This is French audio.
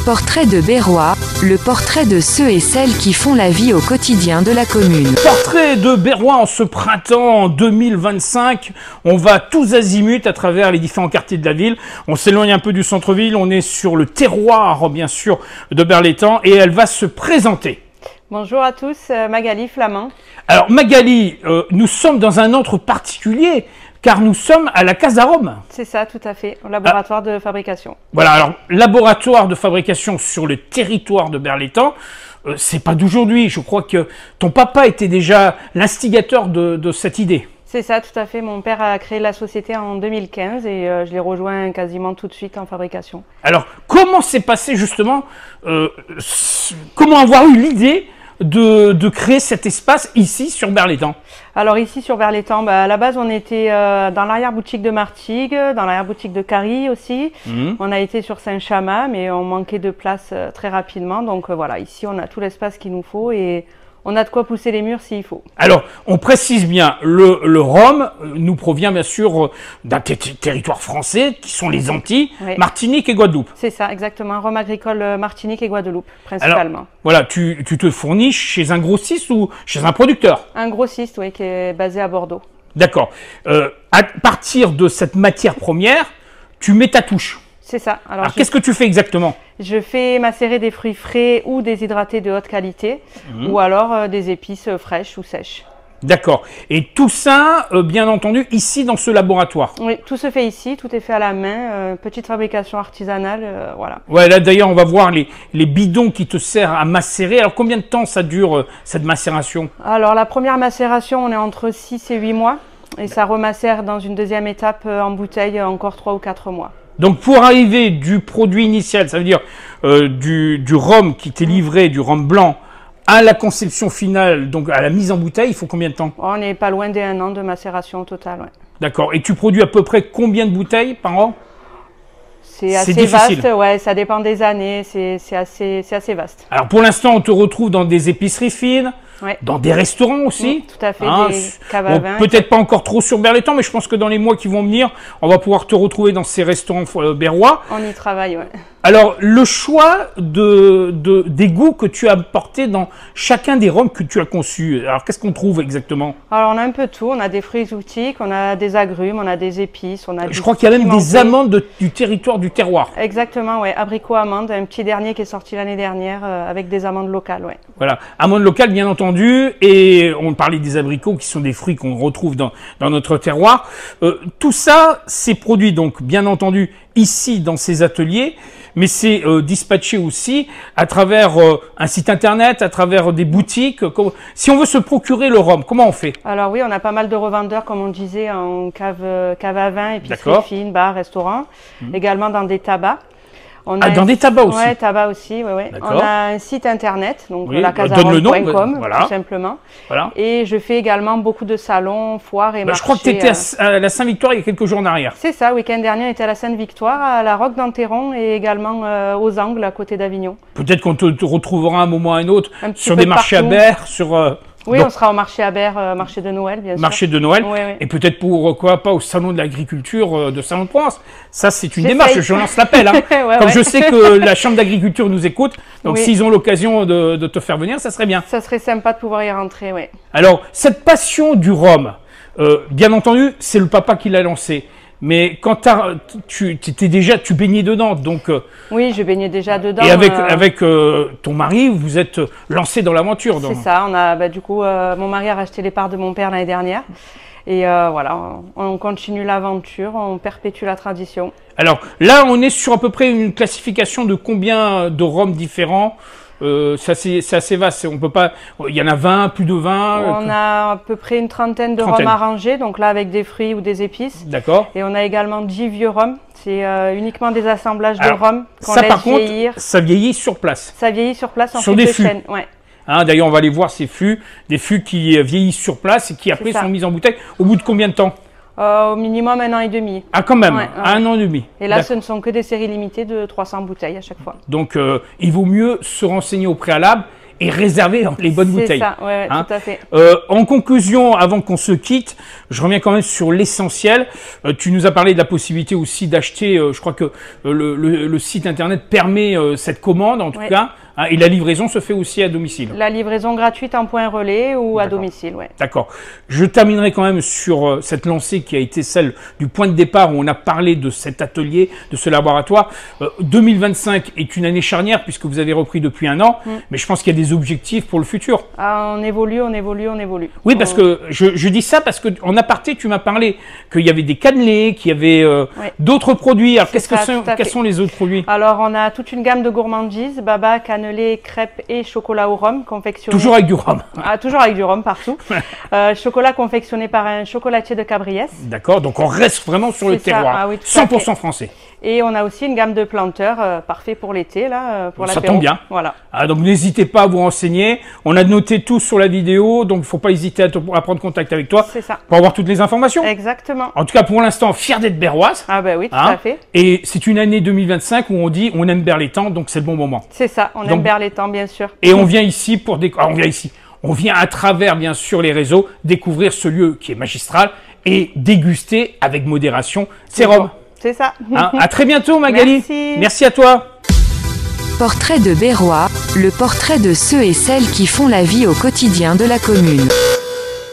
Portrait de Berrois, le portrait de ceux et celles qui font la vie au quotidien de la commune. Portrait de Berrois en ce printemps 2025. On va tous azimuts à travers les différents quartiers de la ville. On s'éloigne un peu du centre-ville. On est sur le terroir, bien sûr, de Berlétan et elle va se présenter. Bonjour à tous, Magali Flamand. Alors Magali, nous sommes dans un antre particulier car nous sommes à la Case d'Arôme. C'est ça, tout à fait, au laboratoire de fabrication. Voilà, alors laboratoire de fabrication sur le territoire de Berlétan, c'est pas d'aujourd'hui. Je crois que ton papa était déjà l'instigateur de cette idée. C'est ça, tout à fait. Mon père a créé la société en 2015 et je l'ai rejoint quasiment tout de suite en fabrication. Alors, comment s'est passé justement, comment avoir eu l'idée de créer cet espace ici sur Berlétan? Alors ici sur Berlétan, à la base on était dans l'arrière-boutique de Martigues, dans l'arrière-boutique de Carie aussi. On a été sur Saint-Chamas, mais on manquait de place très rapidement. Donc voilà, ici on a tout l'espace qu'il nous faut et on a de quoi pousser les murs s'il faut. Alors, on précise bien, le rhum nous provient bien sûr d'un territoire français, qui sont les Antilles, oui. Martinique et Guadeloupe. C'est ça, exactement. Rhum agricole Martinique et Guadeloupe, principalement. Alors, voilà, tu te fournis chez un grossiste ou chez un producteur? Un grossiste, oui, qui est basé à Bordeaux. D'accord. À partir de cette matière première, tu mets ta touche. C'est ça. Alors qu'est-ce que tu fais exactement? Je fais macérer des fruits frais ou déshydratés de haute qualité, ou alors des épices fraîches ou sèches. D'accord. Et tout ça, bien entendu, ici dans ce laboratoire? Oui, tout se fait ici, tout est fait à la main, petite fabrication artisanale, voilà. Ouais, là d'ailleurs, on va voir les bidons qui te servent à macérer. Alors combien de temps ça dure, cette macération? Alors la première macération, on est entre 6 et 8 mois, et ça remacère dans une deuxième étape en bouteille encore 3 ou 4 mois. Donc pour arriver du produit initial, ça veut dire du rhum qui t'est livré, du rhum blanc, à la conception finale, donc à la mise en bouteille, il faut combien de temps? On n'est pas loin des 1 an de macération au total, ouais. D'accord. Et tu produis à peu près combien de bouteilles par an? C'est assez vaste, ouais, ça dépend des années, c'est assez vaste. Alors pour l'instant, on te retrouve dans des épiceries fines, ouais. Dans des restaurants aussi. Tout à fait, des caves à vin. Peut-être pas encore trop sur Berlétan, mais je pense que dans les mois qui vont venir, on va pouvoir te retrouver dans ces restaurants berrois. On y travaille, ouais. Alors, le choix des goûts que tu as apportés dans chacun des rhums que tu as conçus, alors qu'est-ce qu'on trouve exactement? Alors, on a un peu tout. On a des fruits exotiques, on a des agrumes, on a des épices, on a Je crois qu'il y a même des amandes du territoire du terroir. Exactement, ouais. Abricot amande, un petit dernier qui est sorti l'année dernière avec des amandes locales, ouais. Voilà, amandes locales, bien entendu. Et on parlait des abricots qui sont des fruits qu'on retrouve dans notre terroir. Tout ça, c'est produit donc, bien entendu, ici dans ces ateliers. Mais c'est dispatché aussi à travers un site internet, à travers des boutiques. Si on veut se procurer le rhum, comment on fait? Alors oui, on a pas mal de revendeurs, comme on disait, en cave à vin, épicerie fine, bar, restaurant, également dans des tabacs. Dans des tabacs aussi? Oui, tabac aussi, oui. On a un site internet, donc oui, lacasearome.com, voilà. Tout simplement. Voilà. Et je fais également beaucoup de salons, foires et marchés. Je crois que tu étais à la Saint-Victoire il y a quelques jours en arrière. C'est ça, week-end dernier, on était à la Sainte-Victoire, à la Roque d'Enterron et également aux Angles, à côté d'Avignon. Peut-être qu'on te retrouvera un moment ou un autre sur des marchés à Berre, sur... Oui, donc, on sera au marché à Berre, marché de Noël, bien sûr. Marché de Noël, oui, oui. Et peut-être pourquoi pas au salon de l'agriculture de Salon-de-Provence. Ça, c'est une démarche, je lance l'appel. Hein. Ouais, comme je sais que la Chambre d'agriculture nous écoute, donc s'ils ont l'occasion de te faire venir, ça serait bien. Ça serait sympa de pouvoir y rentrer, oui. Alors, cette passion du rhum, bien entendu, c'est le papa qui l'a lancé. Mais quand tu baignais dedans, donc... oui, je baignais déjà dedans. Et avec ton mari, vous êtes lancé dans l'aventure. C'est ça, on a, du coup, mon mari a racheté les parts de mon père l'année dernière. Et voilà, on continue l'aventure, on perpétue la tradition. Alors là, on est sur à peu près une classification de combien de rhums différents? C'est assez vaste, on peut pas. Il y en a 20, plus de 20. On a à peu près une trentaine de rhums arrangés, donc là avec des fruits ou des épices. D'accord. Et on a également 10 vieux rhums. C'est uniquement des assemblages de rhum qu'on laisse vieillir. Ça vieillit sur place. Ça vieillit sur place en sur des fûts. Ouais. Hein, d'ailleurs, on va aller voir ces fûts, des fûts qui vieillissent sur place et qui après sont mis en bouteille. Au bout de combien de temps? Au minimum 1 an et demi. Ah quand même, 1 an et demi. Et là, ce ne sont que des séries limitées de 300 bouteilles à chaque fois. Donc, il vaut mieux se renseigner au préalable et réserver les bonnes bouteilles. C'est ça, ouais, hein. tout à fait. En conclusion, avant qu'on se quitte, je reviens quand même sur l'essentiel. Tu nous as parlé de la possibilité aussi d'acheter, je crois que le site internet permet cette commande en tout cas, hein, et la livraison se fait aussi à domicile. La livraison gratuite en point relais ou à domicile, ouais. D'accord. Je terminerai quand même sur cette lancée qui a été celle du point de départ où on a parlé de cet atelier, de ce laboratoire. 2025 est une année charnière puisque vous avez repris depuis un an, mais je pense qu'il y a des objectifs pour le futur. Ah, on évolue, on évolue, on évolue. Oui, parce que je dis ça parce que en aparté, tu m'as parlé qu'il y avait des cannelés, qu'il y avait d'autres produits. Alors, quels sont les autres produits? Alors, on a toute une gamme de gourmandises, baba, cannelés, crêpes et chocolat au rhum confectionnés. Toujours avec du rhum. Ah, toujours avec du rhum partout. Chocolat confectionné par un chocolatier de Cabriès. D'accord, donc on reste vraiment sur le terroir. Ah, oui, 100% français. Et on a aussi une gamme de planteurs parfait pour l'été, là, pour l'apéro. Ça tombe bien. Voilà. Ah, donc n'hésitez pas à vous renseigner. On a noté tout sur la vidéo, donc il ne faut pas hésiter à prendre contact avec toi pour avoir toutes les informations. Exactement. En tout cas, pour l'instant, fier d'être berroise. Ah ben oui, tout à fait. Et c'est une année 2025 où on dit on aime Berlétan, donc c'est le bon moment. C'est ça, on aime Berlétan, bien sûr. Et on vient ici pour on vient à travers, bien sûr, les réseaux, découvrir ce lieu qui est magistral et déguster avec modération ces rhums. C'est ça. À très bientôt, Magali. Merci. Merci à toi. Portrait de Berrois, le portrait de ceux et celles qui font la vie au quotidien de la commune.